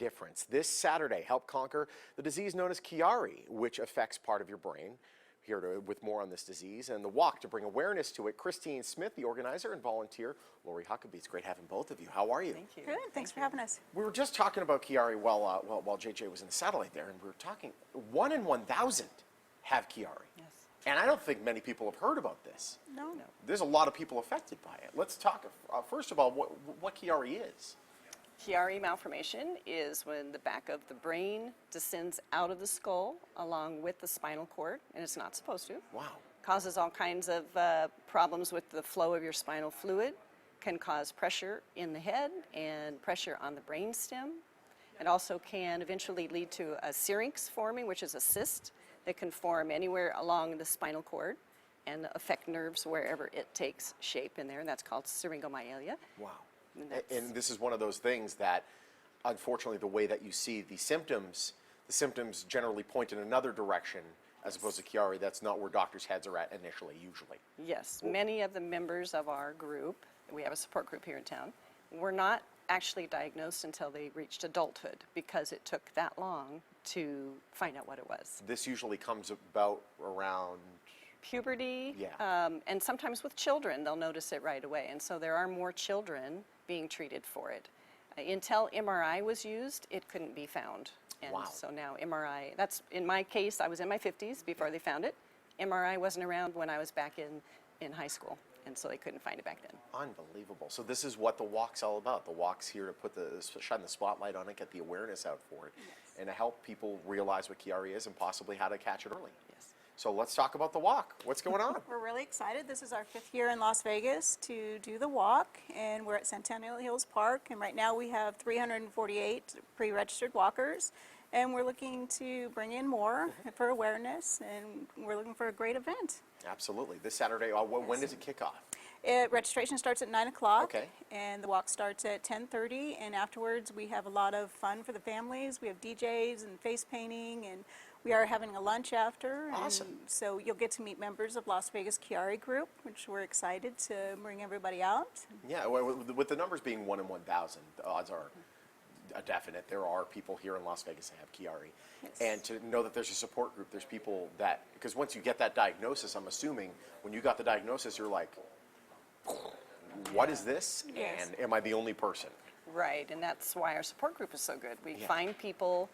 difference. This Saturday, help conquer the disease known as Chiari, which affects part of your brain. Here with more on this disease and the walk to bring awareness to it. Christine Smith, the organizer, and volunteer Lori Huckabee. It's great having both of you. How are you? Thank you. Good. Thanks for having us. We were just talking about Chiari while JJ was in the satellite there, and we were talking 1 in 1,000 have Chiari. Yes. And I don't think many people have heard about this. No. There's a lot of people affected by it. Let's talk, first of all, what Chiari is. Chiari malformation is when the back of the brain descends out of the skull along with the spinal cord, and it's not supposed to. Wow. Causes all kinds of problems with the flow of your spinal fluid, can cause pressure in the head and pressure on the brain stem. It also can eventually lead to a syrinx forming, which is a cyst that can form anywhere along the spinal cord and affect nerves wherever it takes shape in there, and that's called syringomyelia. Wow. And this is one of those things that, unfortunately, the way that you see the symptoms generally point in another direction as opposed to Chiari. That's not where doctors' heads are at initially, usually. Yes, many of the members of our group, we have a support group here in town, were not actually diagnosed until they reached adulthood because it took that long to find out what it was. This usually comes about around Puberty, yeah. And sometimes with children, they'll notice it right away. And so there are more children being treated for it. Until MRI was used, it couldn't be found. And wow. So now MRI, that's in my case, I was in my 50s before they found it. MRI wasn't around when I was back in high school, and so they couldn't find it back then. Unbelievable. So this is what the walk's all about. The walk's here to shine the spotlight on it, get the awareness out for it, yes. And to help people realize what Chiari is and possibly how to catch it early. Yes. So let's talk about the walk. What's going on? We're really excited. This is our 5th year in Las Vegas to do the walk, and we're at Centennial Hills Park, and right now we have 348 pre-registered walkers, and we're looking to bring in more for awareness, and we're looking for a great event. Absolutely. This Saturday, when does it kick off? Registration starts at 9 o'clock, okay. And the walk starts at 10:30, and afterwards we have a lot of fun for the families. We have DJs and face painting, and we are having a lunch after. Awesome. And so you'll get to meet members of Las Vegas Chiari Group, which we're excited to bring everybody out. Yeah, with the numbers being 1 in 1,000, the odds are a definite. There are people here in Las Vegas that have Chiari. Yes. And to know that there's a support group, there's people that, because once you get that diagnosis, I'm assuming when you got the diagnosis, you're like, what is this? Yes. And am I the only person? Right, and that's why our support group is so good. We Yeah. find people,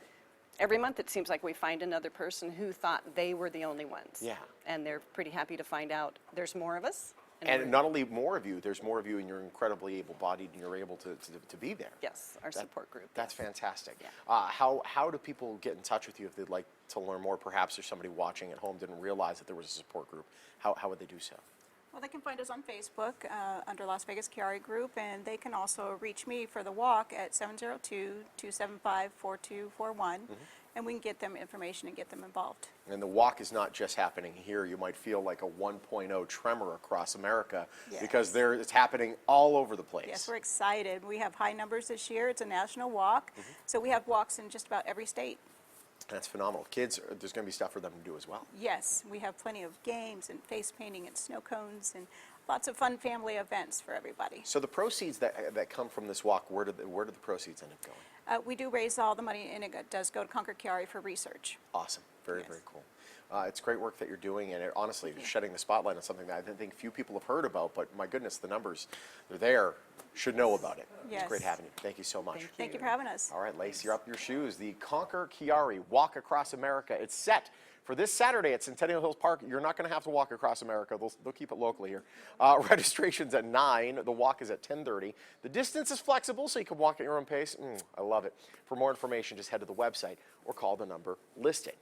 every month it seems like we find another person who thought they were the only ones. Yeah. And they're pretty happy to find out there's more of us. And not only more of you, there's more of you and you're incredibly able-bodied and you're able to be there. Yes, our support group. That's fantastic. Yeah. How do people get in touch with you if they'd like to learn more? Perhaps there's somebody watching at home didn't realize that there was a support group. How would they do so? Well, they can find us on Facebook under Las Vegas Chiari Group, and they can also reach me for the walk at 702-275-4241, and we can get them information and get them involved. And the walk is not just happening here. You might feel like a 1.0 tremor across America, yes. because it's happening all over the place. Yes, we're excited. We have high numbers this year. It's a national walk, so we have walks in just about every state. That's phenomenal. Kids, there's going to be stuff for them to do as well. Yes, we have plenty of games and face painting and snow cones and lots of fun family events for everybody. So the proceeds that come from this walk, where do the proceeds end up going? We do raise all the money, and it does go to Conquer Chiari for research. Awesome. Very, Yes. very cool. It's great work that you're doing, and honestly, shedding the spotlight on something that I think few people have heard about, but my goodness, the numbers, they're there, should know about it. Yes. It's great having you. Thank you so much. Thank you for having us. All right, Lace, you're up your shoes. The Conquer Chiari Walk Across America. It's set for this Saturday at Centennial Hills Park. You're not going to have to walk across America. They'll keep it locally here. Registration's at 9. The walk is at 10:30. The distance is flexible, so you can walk at your own pace. I love it. For more information, just head to the website or call the number listed.